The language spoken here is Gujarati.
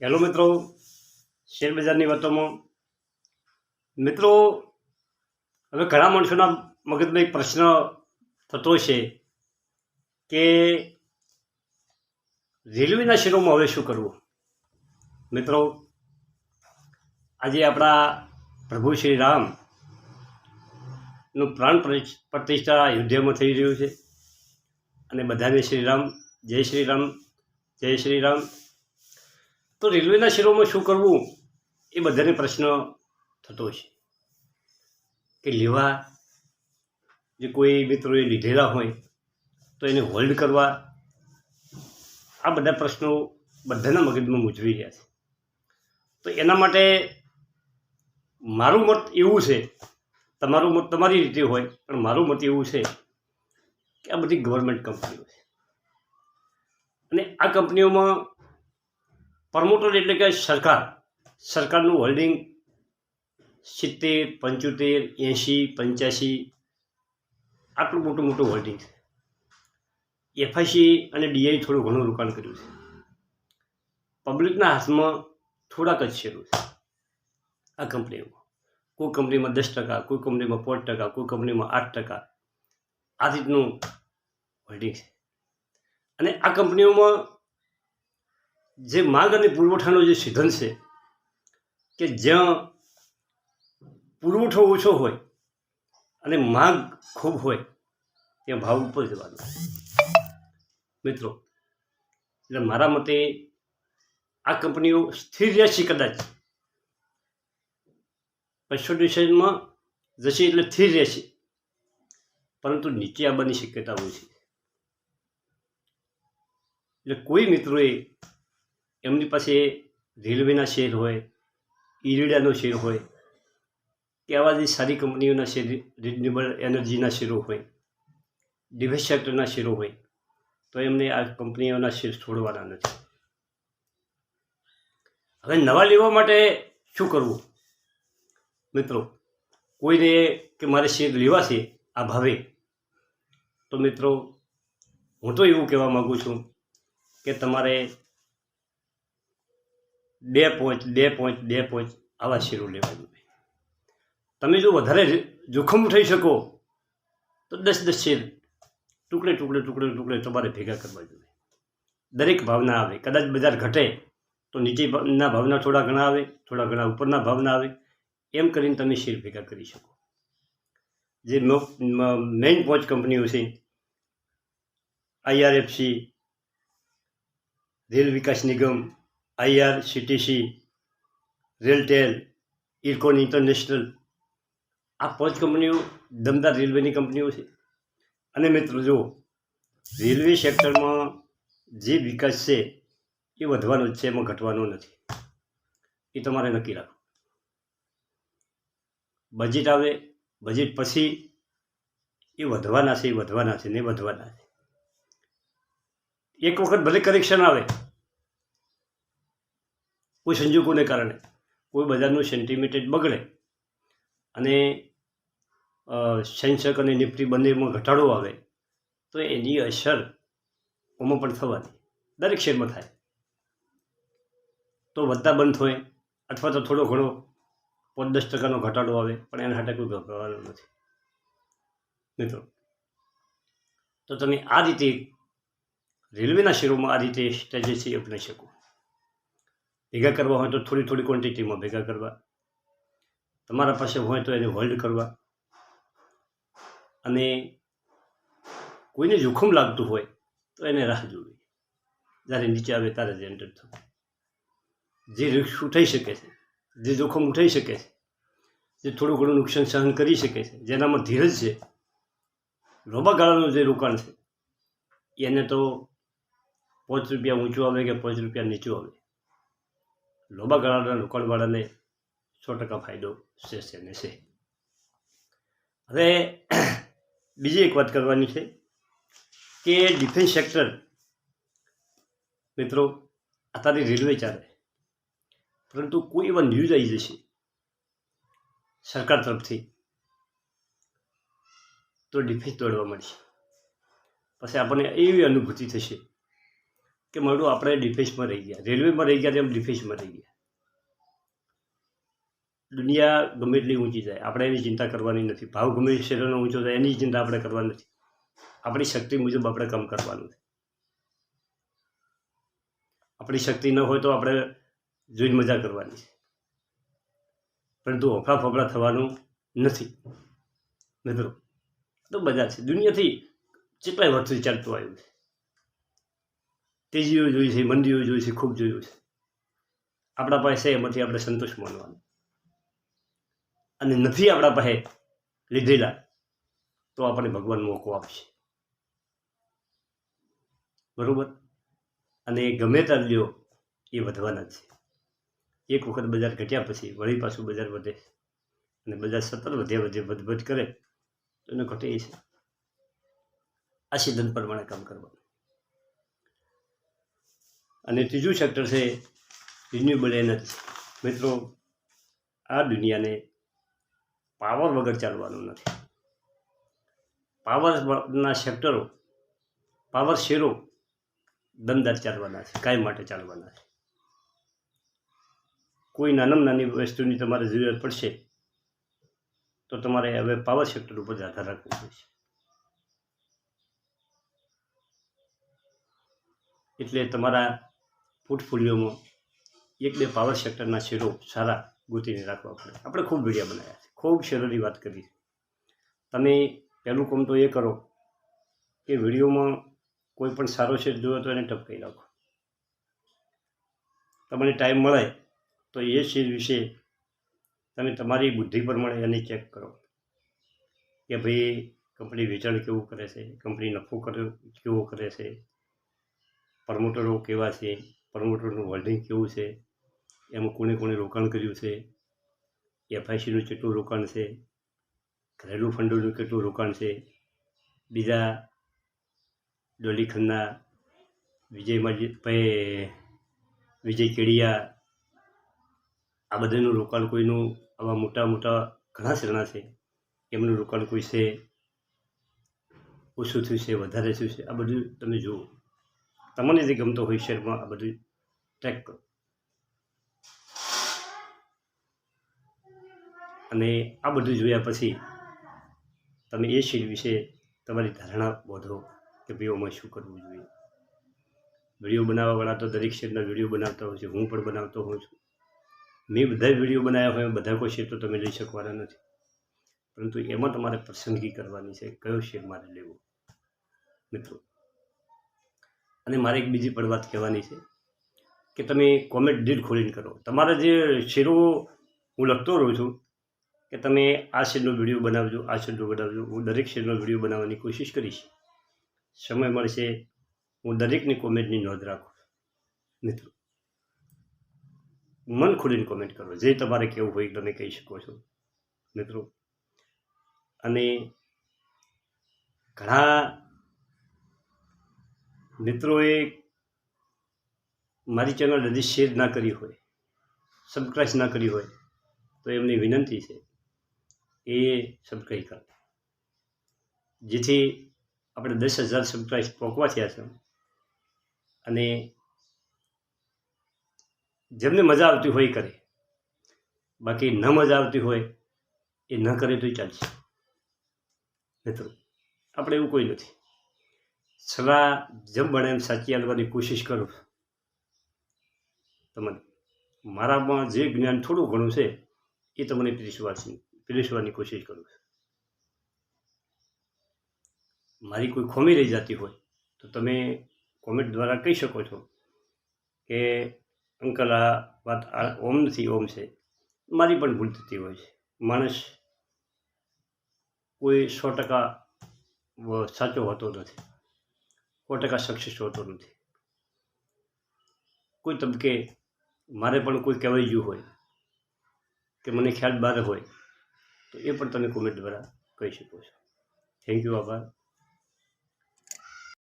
હેલો મિત્રો, શેરબજારની વાતોમાં મિત્રો હવે ઘણા માણસોના મગજમાં એક પ્રશ્ન થતો છે કે રેલવેના શેરોમાં હવે શું કરવું. મિત્રો, આજે આપણા પ્રભુ શ્રી રામનું પ્રાણ પ્રતિષ્ઠા અયોધ્યામાં થઈ રહ્યું છે અને બધાને શ્રીરામ, જય શ્રીરામ, જય શ્રીરામ. તો રેલવેના શેરોમાં શું કરવું એ બધાને પ્રશ્ન થતો છે કે લેવા, જે કોઈ મિત્રોએ લીધેલા હોય તો એને હોલ્ડ કરવા. આ બધા પ્રશ્નો બધાના મગજમાં મૂંઝવી રહ્યા છે. તો એના માટે મારું મત એવું છે, તમારું મત તમારી રીતે હોય, પણ મારું મત એવું છે કે આ બધી ગવર્મેન્ટ કંપનીઓ છે અને આ કંપનીઓમાં પ્રમોટર એટલે કે સરકારનું હોલ્ડિંગ 70, 75, 80, 85 આટલું મોટું હોલ્ડિંગ છે. એફઆઈસી અને ડીઆઈ થોડું ઘણું રોકાણ કર્યું છે. પબ્લિકના હાથમાં થોડાક જ શેરો છે આ કંપનીઓમાં. કોઈ કંપનીમાં 10%, કોઈ કંપનીમાં 5%, કોઈ કંપનીમાં 8%, આ રીતનું હોલ્ડિંગ છે. અને આ કંપનીઓમાં જે માંગ અને પુરવઠાનો જે સિદ્ધાંત છે કે જ્યાં પુરવઠો ઓછો હોય અને માંગ ખૂબ હોય ત્યાં ભાવ ઉપર જવાનો મિત્રો. એટલે મારા મતે આ કંપનીઓ સ્થિર રહેશે, કદાચ 65 જશે એટલે સ્થિર રહેશે, પરંતુ નીચે આવવાની શક્યતા ઓછી છે. એટલે કોઈ મિત્રોએ એમની પાસે રેલવેના શેર હોય, ઈરીડાનો શેર હોય કે આવા જે સારી કંપનીઓના શેર, રિન્યુએબલ એનર્જીના શેરો હોય, ડિફેન્સ સેક્ટરના શેરો હોય, તો એમને આ કંપનીઓના શેર છોડવાના નથી. હવે નવા લેવા માટે શું કરવું મિત્રો? કોઈને કે મારે શેર લેવા છે આ ભાવે, તો મિત્રો હું તો એવું કહેવા માગું છું કે તમારે 2 આવા શેરો લેવા જોઈએ. તમે જો વધારે જોખમ ઉઠાઈ શકો તો 10 શેર ટુકડે તમારે ભેગા કરવા જોઈએ. દરેક ભાવના આવે, કદાચ બજાર ઘટે તો નીચેના ભાવના થોડા ઘણા આવે, થોડા ઘણા ઉપરના ભાવના આવે, એમ કરીને તમે શેર ભેગા કરી શકો. જે મેઇન 5 કંપનીઓ છે, આઈઆરએફસી, રેલ વિકાસ નિગમ, આઈઆરસીટીસી, રેલટેલ, ઇરકોન ઇન્ટરનેશનલ, આ 5 કંપનીઓ દમદાર રેલવેની કંપનીઓ છે. અને મિત્રો જો રેલવે સેક્ટરમાં જે વિકાસ છે એ વધવાનો જ છે, એમાં ઘટવાનો નથી. એ તમારે નક્કી રાખવું. બજેટ આવે, બજેટ પછી એ વધવાના છે ને વધવાના છે. એક વખત ભલે કરેક્શન આવે, કોઈ સંજોગોને કારણે કોઈ બજારનું સેન્ટિમેન્ટ બગડે અને સેન્સેક્સ અને નિફ્ટી બંનેમાં ઘટાડો આવે તો એની અસર ઓમાં પણ થવાની, દરેક શેરમાં થાય. તો વધતા બંધ હોય અથવા તો થોડો ઘણો 5-10% ઘટાડો આવે, પણ એના માટે કોઈ ગભરાવાનું નથી મિત્રો. તો તમે આ રીતે રેલવેના શેરોમાં આ રીતે સ્ટ્રેટેજી અપનાવી શકો. ભેગા કરવા હોય તો થોડી ક્વોન્ટિટીમાં ભેગા કરવા, તમારા પાસે હોય તો એને હોલ્ડ કરવા. અને કોઈને જોખમ લાગતું હોય તો એને રાહ જોવી, જ્યારે નીચે આવે ત્યારે જ એન્ટર થવું. જે રિસ્ક ઉઠાઈ શકે છે, જે જોખમ ઉઠાઈ શકે છે, જે થોડું ઘણું નુકસાન સહન કરી શકે છે, જેનામાં ધીરજ છે, લાંબા ગાળાનું જે રોકાણ છે, એને તો 5 રૂપિયા ઊંચું આવે કે 5 રૂપિયા નીચું આવે, લાંબા ગાળાના રોકાણવાળાને 100% ફાયદો છે. હવે બીજી એક વાત કરવાની છે કે ડિફેન્સ સેક્ટર મિત્રો, અત્યારે રેલવે ચાલે, પરંતુ કોઈ એવા ન્યૂઝ આવી જશે સરકાર તરફથી તો ડિફેન્સ દોડવા મળશે. પછી આપણને એવી અનુભૂતિ થશે કે મળ્યું આપણે ડિફેન્સમાં રહી ગયા, રેલવેમાં રહી ગયા તેમ ડિફેન્સમાં રહી ગયા. દુનિયા ગમે એટલી ઊંચી જાય, આપણે એની ચિંતા કરવાની નથી. ભાવ ગમે શેરનો ઊંચો જાય એની ચિંતા આપણે કરવાની નથી. આપણી શક્તિ મુજબ આપણે કામ કરવાનું છે. આપણી શક્તિ ન હોય તો આપણે જોઈને મજા કરવાની છે, પરંતુ હોફળા ફોફળા થવાનું નથી મિત્રો. તો બધા છે, દુનિયાથી કેટલાય વર્ષથી ચાલતું આવ્યું છે. તેજીઓ જોઈ છે, મંદીઓ જોઈ છે, ખૂબ જોયું છે. આપણા પાસે એમાંથી આપણે સંતોષ માનવાનો, અને નથી આપણા પાસે લીધેલા તો આપણને ભગવાન મોકો આપશે, બરાબર. અને ગમે ત્યાં લ્યો એ વધવાના જ છે. એક વખત બજાર ઘટ્યા પછી વળી પાછું બજાર વધે, અને બજાર સતત વધે કરે તો એને ઘટે છે. આ સિદ્ધાંત પ્રમાણે કામ કરવાનું. અને ત્રીજું સેક્ટર છે રિન્યુએબલ એનર્જી. મિત્રો, આ દુનિયાને પાવર વગર ચાલવાનું નથી. પાવરના સેક્ટરો, પાવર શેરો દમદાર ચાલવાના છે, કાયમ માટે ચાલવાના છે. કોઈ નાનામાં નાની વસ્તુની તમારે જરૂરિયાત પડશે તો તમારે હવે પાવર સેક્ટર ઉપર આધાર રાખવો પડશે. એટલે તમારા પોર્ટફોલિયોમાં 1-2 પાવર સેક્ટરના શેરો સારા ગોતીને રાખવા પડે. આપણે ખૂબ વિડીયો બનાવ્યા છે, ખૂબ શેરોની વાત કરી છે. તમે પહેલું કામ તો એ કરો કે વિડીયોમાં કોઈ પણ સારો શેર જોયો તો એને ટપકાઈ રાખો. તમને ટાઈમ મળે તો એ શેર વિશે તમે તમારી બુદ્ધિ પ્રમાણે એને ચેક કરો કે ભાઈ કંપની વેચાણ કેવું કરે છે, કંપની નફો કેવો કરે છે, પ્રમોટરો કેવા છે, પ્રમોટરનું હોલ્ડિંગ કેવું છે, એમાં કોણે કોણે રોકાણ કર્યું છે, એફઆઈસીનું કેટલું રોકાણ છે, ઘરેલું ફંડોનું કેટલું રોકાણ છે, બીજા ડોલી ખન્ના, વિજય કેડિયા, આ બધાનું રોકાણ કોઈનું, આવા મોટા મોટા ઘણા શેરણા છે એમનું રોકાણ કોઈ છે, ઓછું થયું છે, વધારે થયું છે, આ બધું તમે જુઓ. તમને જે ગમતો હોય શેરમાં આ બધું ટ્રેક કરો, અને આ બધું જોયા પછી તમે એ શેર વિશે તમારી ધારણા બોધો કે ભાઈઓમાં શું કરવું જોઈએ. વિડીયો બનાવવાવાળા તો દરેક શેરના વિડીયો બનાવતા હોય છે, હું પણ બનાવતો હોઉં છું. મેં બધા વિડીયો બનાવ્યા હોય, બધા કોઈ શેર તો તમે લઈ શકવાના નથી, પરંતુ એમાં તમારે પસંદગી કરવાની છે કયો શેર મારે લેવો મિત્રો. અને મારે એક બીજી પણ વાત કહેવાની છે કે તમે કોમેન્ટ દિલ ખોલીને કરો. તમારા જે શેરો હું લખતો રહું છું કે તમે આ શેરનો વિડીયો બનાવજો, આ શેરનો બનાવજો. હું દરેક શેરનો વિડીયો બનાવવાની કોશિશ કરીશ. સમય મળશે હું દરેકની કોમેન્ટની નોંધ રાખું મિત્રો. મન ખોલીને કોમેન્ટ કરો, જે તમારે કહેવું હોય તમે કહી શકો છો મિત્રો. અને ઘણા મિત્રોએ મારી ચેનલ હજી શેર ના કરી હોય, સબસ્ક્રાઈબ ના કરી હોય તો એમની વિનંતી છે એ સબસ્ક્રાઈબ કરો, જેથી આપણે 10,000 સબસ્ક્રાઈબ પહોંચવા થયા છે. અને જેમને મજા આવતી હોય એ કરે, બાકી ન મજા આવતી હોય એ ન કરે તોય ચાલશે મિત્રો. આપણે એવું કોઈ નથી. સલાહ જેમ બને એમ સાચી આપવાની કોશિશ કરું. તમને મારામાં જે જ્ઞાન થોડું ઘણું છે એ તમને પીરસવાની કોશિશ કરું છું. મારી કોઈ ખોમી રહી જતી હોય તો તમે કોમેન્ટ દ્વારા કહી શકો છો કે અંકલ આ વાત ઓમ નથી, ઓમ છે. મારી પણ ભૂલ થતી હોય છે. માણસ કોઈ 100% સાચો હોતો નથી, 100% સક્સેસ હોતો નથી. કોઈ તબકે મારે પણ કોઈ કહેવાઈ ગયું હોય કે મને ખ્યાલ બહાર હોય તો એ પણ તમે કોમેન્ટ દ્વારા કહી શકો છો. થેન્ક યુ, આભાર.